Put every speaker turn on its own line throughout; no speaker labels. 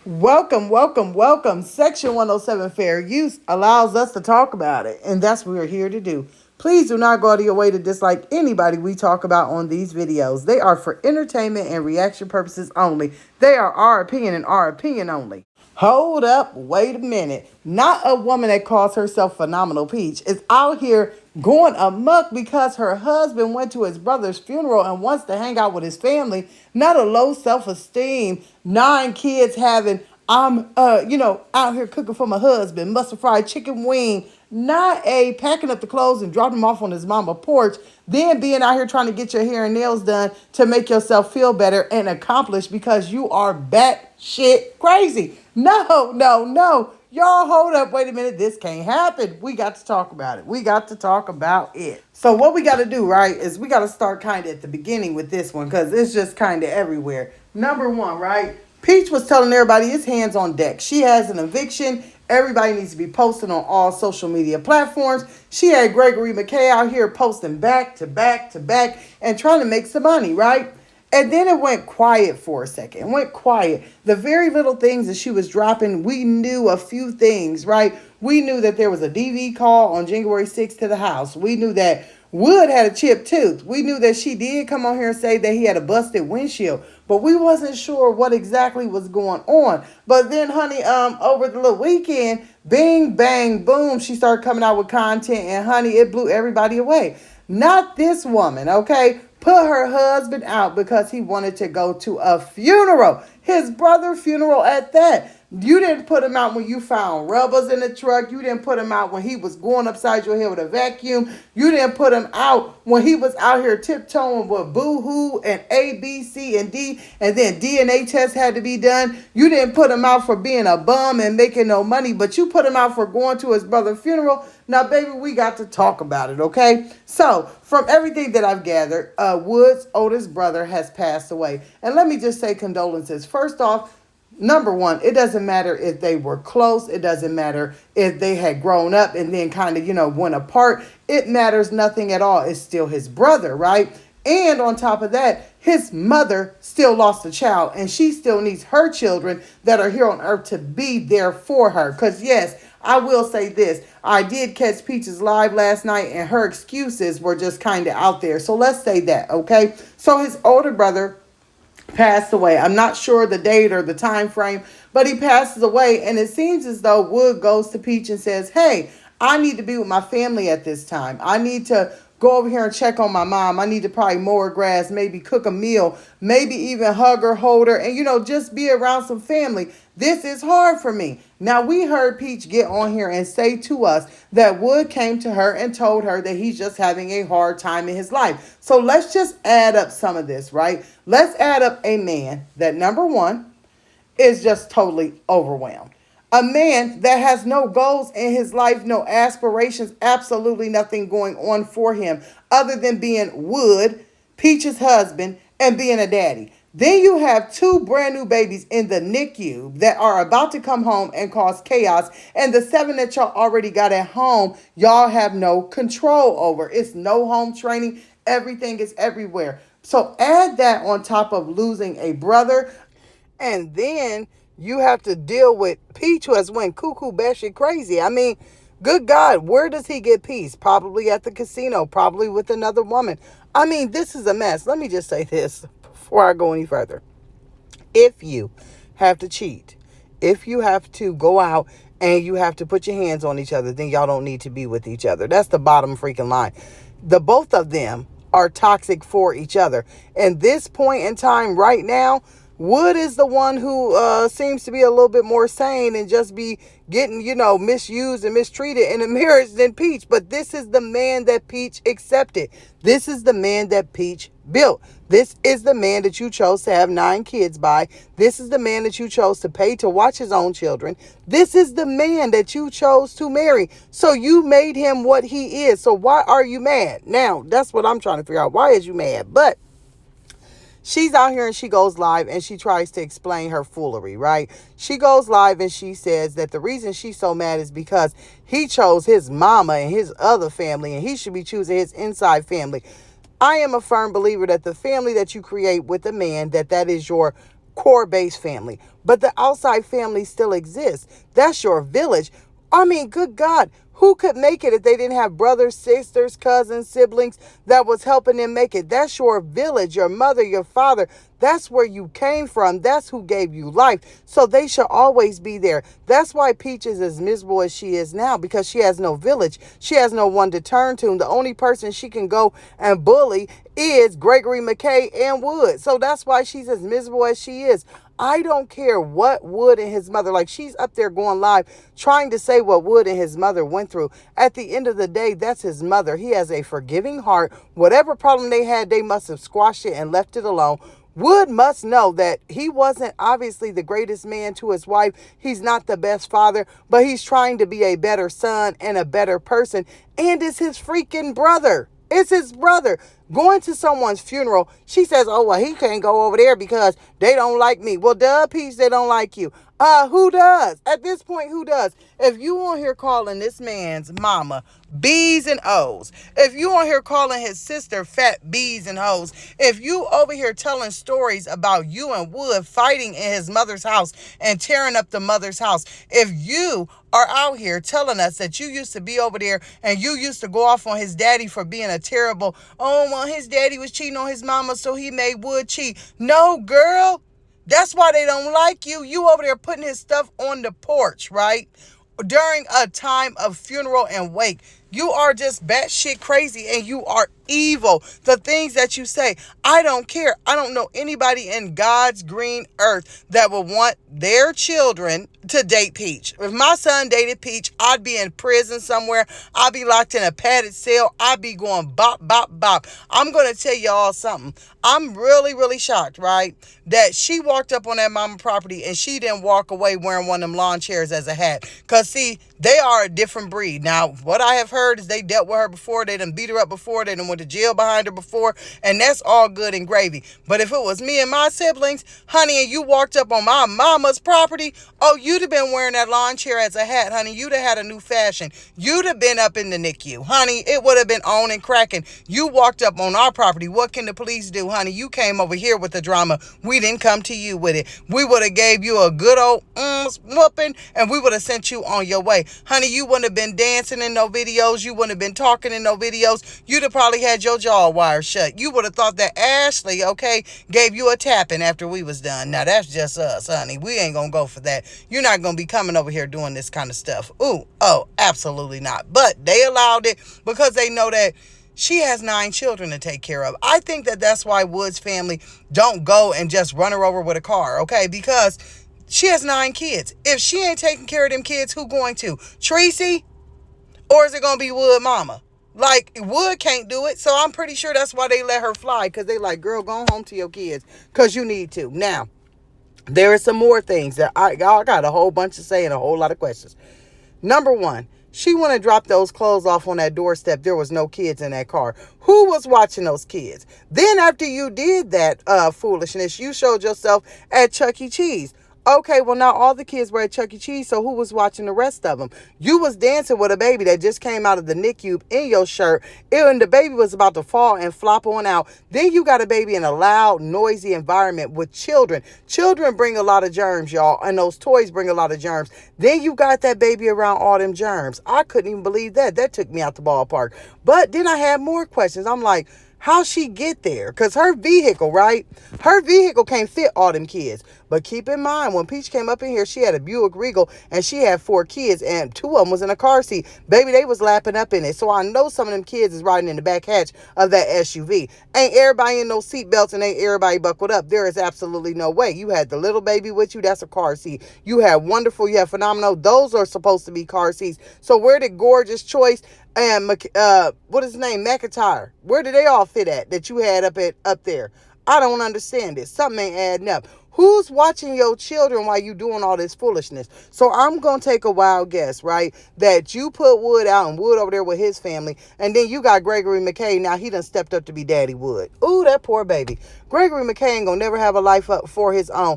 Welcome, welcome, welcome. Section 107 Fair Use allows us to talk about it, and that's what we're here to do. Please do not go out of your way to dislike anybody we talk about on these videos. They are for entertainment and reaction purposes only. They are our opinion and our opinion only. Hold up, wait a minute. Not a woman that calls herself Phenomenal Peach is out here going amok because her husband went to his brother's funeral and wants to hang out with his family. Not a low self-esteem, 9 kids having, out here cooking for my husband, mustard fried chicken wing. Not a packing up the clothes and dropping them off on his mama porch, then being out here trying to get your hair and nails done to make yourself feel better and accomplished because you are batshit crazy. No, no, no. Y'all hold up. Wait a minute. This can't happen. We got to talk about it. We got to talk about it. So what we got to do, right, is we got to start kind of at the beginning with this one because it's just kind of everywhere. Number one, right? Peach was telling everybody it's hands on deck. She has an eviction. Everybody needs to be posting on all social media platforms. She had Gregory McKay out here posting back to back to back and trying to make some money, right? And then it went quiet for a second. It went quiet. The very little things that she was dropping, we knew a few things, right? We knew that there was a DV call on January 6th to the house. We knew that Wood had a chipped tooth. We knew that she did come on here and say that he had a busted windshield, but we wasn't sure what exactly was going on. But then, honey, over the little weekend, bing, bang, boom, she started coming out with content, and honey, it blew everybody away. Not this woman, okay? Put her husband out because he wanted to go to a funeral. His brother's funeral at that. You didn't put him out when you found rubbers in the truck. You didn't put him out when he was going upside your head with a vacuum. You didn't put him out when he was out here tiptoeing with boo-hoo and A, B, C, and D. And then DNA tests had to be done. You didn't put him out for being a bum and making no money. But you put him out for going to his brother's funeral. Now, baby, we got to talk about it, okay? So, from everything that I've gathered, Wood's oldest brother has passed away. And let me just say condolences. First off, number one, it doesn't matter if they were close. It doesn't matter if they had grown up and then kind of, went apart. It matters nothing at all. It's still his brother, right? And on top of that, his mother still lost a child, and she still needs her children that are here on earth to be there for her. Because, yes, I will say this. I did catch Peaches live last night, and her excuses were just kind of out there. So let's say that, okay? So his older brother passed away. I'm not sure the date or the time frame, but he passes away, and it seems as though Wood goes to Peach and says, hey, I need to be with my family at this time. I need to go over here and check on my mom. I need to probably mow her grass, maybe cook a meal, maybe even hug her, hold her, and, just be around some family. This is hard for me. Now, we heard Peach get on here and say to us that Wood came to her and told her that he's just having a hard time in his life. So let's just add up some of this, right? Let's add up a man that, number one, is just totally overwhelmed. A man that has no goals in his life, no aspirations, absolutely nothing going on for him other than being Wood, Peach's husband, and being a daddy. Then you have 2 brand new babies in the NICU that are about to come home and cause chaos. And the 7 that y'all already got at home, y'all have no control over. It's no home training. Everything is everywhere. So add that on top of losing a brother. And then you have to deal with Peach, who has went cuckoo batshit crazy. I mean, good God, where does he get peace? Probably at the casino, probably with another woman. I mean, this is a mess. Let me just say this before I go any further. If you have to cheat, if you have to go out and you have to put your hands on each other, then y'all don't need to be with each other. That's the bottom freaking line. The both of them are toxic for each other. And this point in time right now, Wood is the one who seems to be a little bit more sane and just be getting, misused and mistreated in a marriage than Peach. But this is the man that Peach accepted. This is the man that Peach built. This is the man that you chose to have 9 kids by. This is the man that you chose to pay to watch his own children. This is the man that you chose to marry. So you made him what he is. So why are you mad? Now, that's what I'm trying to figure out. Why is you mad? But she's out here and she goes live and she tries to explain her foolery, right? She goes live and she says that the reason she's so mad is because he chose his mama and his other family and he should be choosing his inside family. I am a firm believer that the family that you create with a man, that is your core-based family. But the outside family still exists. That's your village. I mean, good God, who could make it if they didn't have brothers, sisters, cousins, siblings that was helping them make it? That's your village, your mother, your father. That's where you came from. That's who gave you life. So they should always be there. That's why Peach is as miserable as she is now, because she has no village. She has no one to turn to. And the only person she can go and bully is Gregory McKay and Wood. So that's why she's as miserable as she is. I don't care what Wood and his mother, like she's up there going live trying to say what Wood and his mother went through. At the end of the day, that's his mother. He has a forgiving heart. Whatever problem they had, they must have squashed it and left it alone. Wood must know that he wasn't obviously the greatest man to his wife. He's not the best father, but he's trying to be a better son and a better person. And it's his freaking brother. It's his brother. Going to someone's funeral, she says, oh, well, he can't go over there because they don't like me. Well, duh, Peach, they don't like you. Who does? At this point, who does? If you on here calling this man's mama B's and O's, if you on here calling his sister fat B's and O's, if you over here telling stories about you and Wood fighting in his mother's house and tearing up the mother's house, if you are out here telling us that you used to be over there and you used to go off on his daddy for being a terrible, oh, well, his daddy was cheating on his mama, so he made Wood cheat. No, girl. That's why they don't like you. You over there putting his stuff on the porch, right? During a time of funeral and wake. You are just batshit crazy and you are evil. The things that you say, I don't care. I don't know anybody in God's green earth that would want their children to date Peach. If my son dated Peach, I'd be in prison somewhere. I'd be locked in a padded cell. I'd be going bop, bop, bop. I'm going to tell y'all something. I'm really, really shocked, right? That she walked up on that mama property and she didn't walk away wearing one of them lawn chairs as a hat. Because, see, they are a different breed. Now, what I have heard is they dealt with her before. They done beat her up before. They done went to jail behind her before. And that's all good and gravy. But if it was me and my siblings, honey, and you walked up on my mama's property, oh, you'd have been wearing that lawn chair as a hat, honey. You'd have had a new fashion. You'd have been up in the NICU. Honey, it would have been on and cracking. You walked up on our property. What can the police do, honey? You came over here with the drama. We didn't come to you with it. We would have gave you a good old whooping and we would have sent you on your way. Honey, you wouldn't have been dancing in no videos. You wouldn't have been talking in no videos. You'd have probably had your jaw wired shut. You would have thought that Ashley, okay, gave you a tapping after we was done. Now, that's just us, honey. We ain't gonna go for that. You're not gonna be coming over here doing this kind of stuff. Ooh, oh, absolutely not. But they allowed it because they know that she has 9 children to take care of. I think that that's why Wood's family don't go and just run her over with a car, okay? Because she has 9 kids. If she ain't taking care of them kids, who going to? Tracy? Or is it going to be Wood mama? Like, Wood can't do it, so I'm pretty sure that's why they let her fly. Because they like, girl, go home to your kids. Because you need to. Now, there are some more things that I got a whole bunch to say and a whole lot of questions. Number 1. She went and dropped those clothes off on that doorstep. There was no kids in that car. Who was watching those kids? Then after you did that foolishness, you showed yourself at Chuck E. Cheese. Okay, well, now all the kids were at Chuck E. Cheese, so who was watching the rest of them? You was dancing with a baby that just came out of the NICU in your shirt, and the baby was about to fall and flop on out. Then you got a baby in a loud, noisy environment with children. Children bring a lot of germs, y'all, and those toys bring a lot of germs. Then you got that baby around all them germs. I couldn't even believe that. That took me out the ballpark. But then I had more questions. I'm like, how'd she get there? Because her vehicle, right? Her vehicle can't fit all them kids. But keep in mind, when Peach came up in here, she had a Buick Regal and she had 4 kids and 2 of them was in a car seat. Baby, they was lapping up in it. So I know some of them kids is riding in the back hatch of that SUV. Ain't everybody in those seatbelts and ain't everybody buckled up. There is absolutely no way. You had the little baby with you. That's a car seat. You had Wonderful. You had Phenomenal. Those are supposed to be car seats. So where did Gorgeous Choice and what is his name, McIntyre, where did they all fit at that you had up there? I don't understand it. Something ain't adding up. Who's watching your children while you doing all this foolishness? So I'm going to take a wild guess, right? That you put Wood out and Wood over there with his family. And then you got Gregory McKay. Now he done stepped up to be Daddy Wood. Ooh, that poor baby. Gregory McKay ain't going to never have a life up for his own.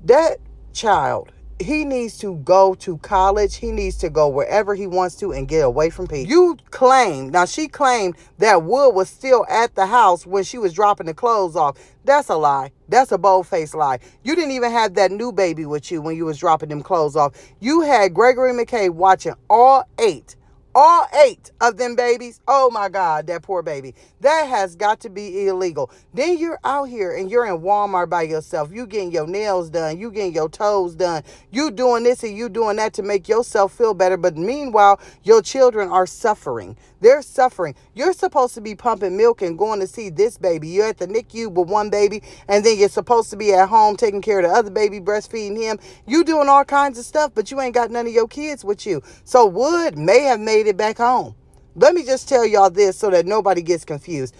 That child He needs to go to college. He needs to go wherever he wants to and get away from people. You claim, now she claimed that Wood was still at the house when she was dropping the clothes off. That's a lie. That's a bold-faced lie. You didn't even have that new baby with you when you was dropping them clothes off. You had Gregory McKay watching all eight of them babies. Oh my God, that poor baby. That has got to be illegal. Then you're out here and you're in Walmart by yourself. You getting your nails done. You getting your toes done. You doing this and you doing that to make yourself feel better. But meanwhile, your children are suffering. They're suffering. You're supposed to be pumping milk and going to see this baby. You're at the NICU with one baby, and then you're supposed to be at home taking care of the other baby, breastfeeding him. You doing all kinds of stuff, but you ain't got none of your kids with you. So Wood may have made it back home. Let me just tell y'all this so that nobody gets confused.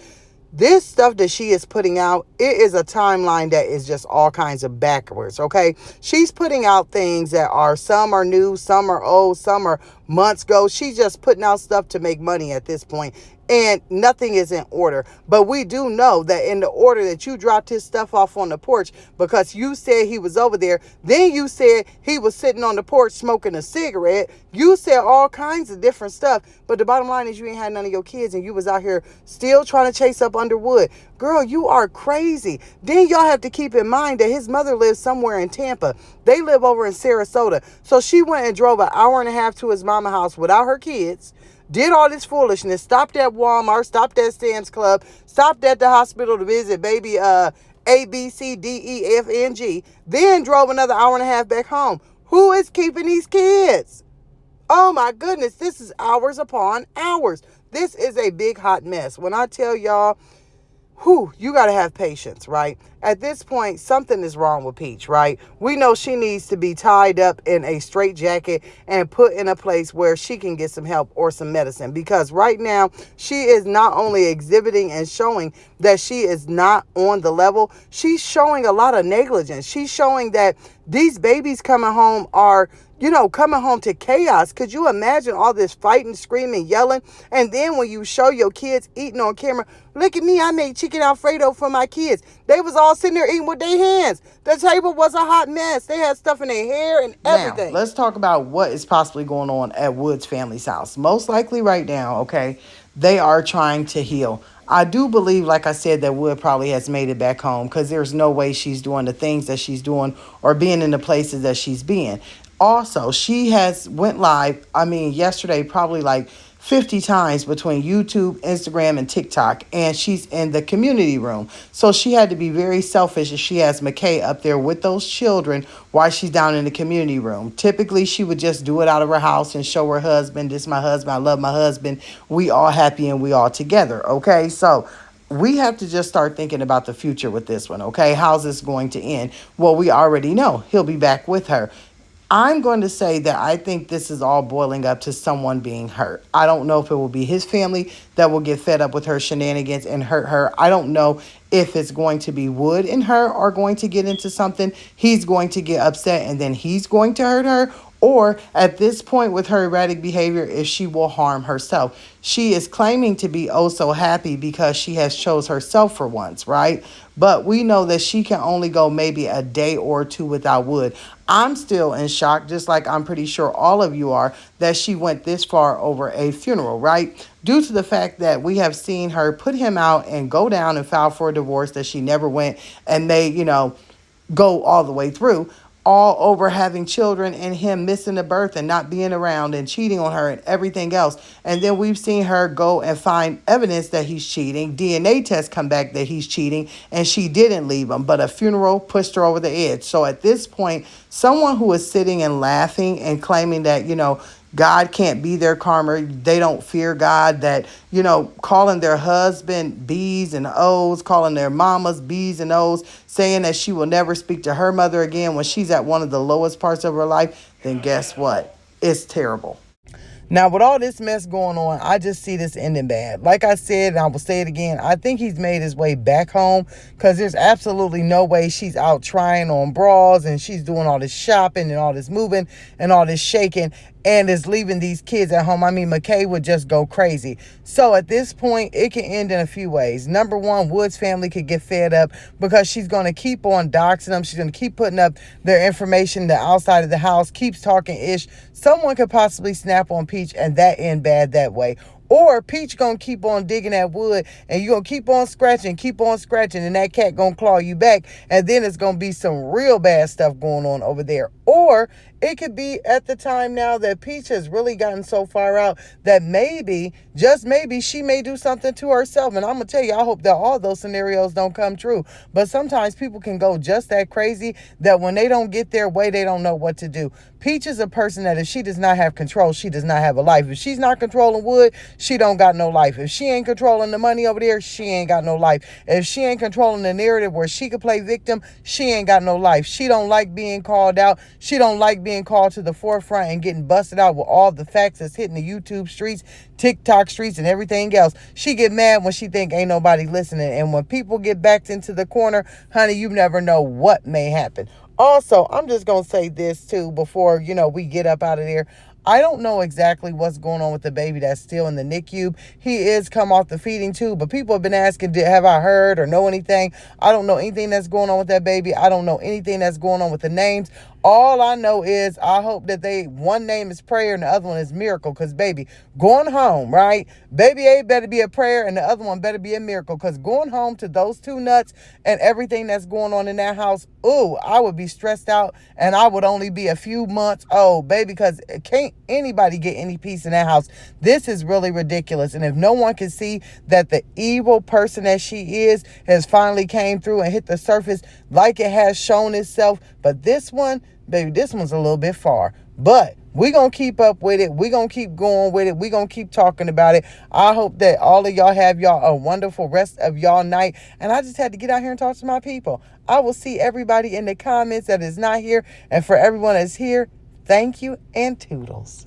This stuff that she is putting out, it is a timeline that is just all kinds of backwards, okay? She's putting out things that are, some are new, some are old, some are months ago. She's just putting out stuff to make money at this point. And nothing is in order. But we do know that in the order that you dropped his stuff off on the porch because you said he was over there, then you said he was sitting on the porch smoking a cigarette. You said all kinds of different stuff. But the bottom line is you ain't had none of your kids and you was out here still trying to chase up Underwood. Girl, you are crazy. Then y'all have to keep in mind that his mother lives somewhere in Tampa. They live over in Sarasota. So she went and drove an hour and a half to his mama's house without her kids. Did all this foolishness, stopped at Walmart, stopped at Sam's Club, stopped at the hospital to visit baby A, B, C, D, E, F, and G, then drove another hour and a half back home. Who is keeping these kids? Oh my goodness, this is hours upon hours. This is a big hot mess. When I tell y'all, you got to have patience, right? At this point, something is wrong with Peach, right? We know she needs to be tied up in a straitjacket and put in a place where she can get some help or some medicine. Because right now, she is not only exhibiting and showing that she is not on the level, she's showing a lot of negligence. She's showing that these babies coming home are, coming home to chaos. Could you imagine all this fighting, screaming, yelling? And then when you show your kids eating on camera, look at me, I made chicken Alfredo for my kids. They was all sitting there eating with their hands. The table was a hot mess. They had stuff in their hair and everything. Now, let's talk about what is possibly going on at Wood's family's house. Most likely right now, okay, they are trying to heal. I do believe, like I said, that Wood probably has made it back home because there's no way she's doing the things that she's doing or being in the places that she's been. Also, she has went live, yesterday, probably like 50 times between YouTube, Instagram, and TikTok, and she's in the community room. So she had to be very selfish as she has McKay up there with those children while she's down in the community room. Typically, she would just do it out of her house and show her husband, this is my husband, I love my husband, we all happy and we all together, okay? So we have to just start thinking about the future with this one, okay? How's this going to end? Well, we already know he'll be back with her. I'm going to say that I think this is all boiling up to someone being hurt. I don't know if it will be his family that will get fed up with her shenanigans and hurt her. I don't know if it's going to be Wood and her are going to get into something. He's going to get upset and then he's going to hurt her. Or at this point with her erratic behavior, if she will harm herself. She is claiming to be oh so happy because she has chose herself for once, right? But we know that she can only go maybe a day or two without Wood. I'm still in shock, just like I'm pretty sure all of you are, that she went this far over a funeral, right? Due to the fact that we have seen her put him out and go down and file for a divorce that she never went and they, go all the way through. All over having children and him missing the birth and not being around and cheating on her and everything else. And then we've seen her go and find evidence that he's cheating. DNA tests come back that he's cheating and she didn't leave him, but a funeral pushed her over the edge. So at this point, someone who is sitting and laughing and claiming that, God can't be their karma. They don't fear God. That, calling their husband B's and O's, calling their mamas B's and O's, saying that she will never speak to her mother again when she's at one of the lowest parts of her life, then guess what? It's terrible. Now, with all this mess going on, I just see this ending bad. Like I said, and I will say it again, I think he's made his way back home because there's absolutely no way she's out trying on bras and she's doing all this shopping and all this moving and all this shaking and is leaving these kids at home. I mean, McKay would just go crazy. So at this point, it can end in a few ways. Number one, Wood's family could get fed up because she's going to keep on doxing them. She's going to keep putting up their information the outside of the house, keeps talking ish. Someone could possibly snap on Peach and that end bad that way. Or Peach gonna keep on digging at Wood, and you gonna keep on scratching, and that cat gonna claw you back, and then it's gonna be some real bad stuff going on over there. Or it could be at the time now that Peach has really gotten so far out that maybe, just maybe, she may do something to herself. And I'm gonna tell you, I hope that all those scenarios don't come true. But sometimes people can go just that crazy that when they don't get their way, they don't know what to do. Peach is a person that if she does not have control, she does not have a life. If she's not controlling Wood, she don't got no life. If she ain't controlling the money over there, she ain't got no life. If she ain't controlling the narrative where she could play victim, she ain't got no life. She don't like being called out. She don't like being called to the forefront and getting busted out with all the facts that's hitting the YouTube streets, TikTok streets, and everything else. She get mad when she think ain't nobody listening. And when people get backed into the corner, honey, you never know what may happen. Also, I'm just going to say this too before, we get up out of there. I don't know exactly what's going on with the baby that's still in the NICU. He is come off the feeding tube, but people have been asking, have I heard or know anything? I don't know anything that's going on with that baby. I don't know anything that's going on with the names. All I know is I hope that one name is Prayer and the other one is Miracle. Because, baby, going home, right? Baby A better be a prayer and the other one better be a miracle. Because going home to those two nuts and everything that's going on in that house, ooh, I would be stressed out and I would only be a few months old, baby, because can't anybody get any peace in that house. This is really ridiculous. And if no one can see that the evil person that she is has finally came through and hit the surface like it has shown itself, but this one, baby, this one's a little bit far. But we're going to keep up with it. We're going to keep going with it. We're going to keep talking about it. I hope that all of y'all have a wonderful rest of y'all night. And I just had to get out here and talk to my people. I will see everybody in the comments that is not here. And for everyone that's here, thank you and toodles.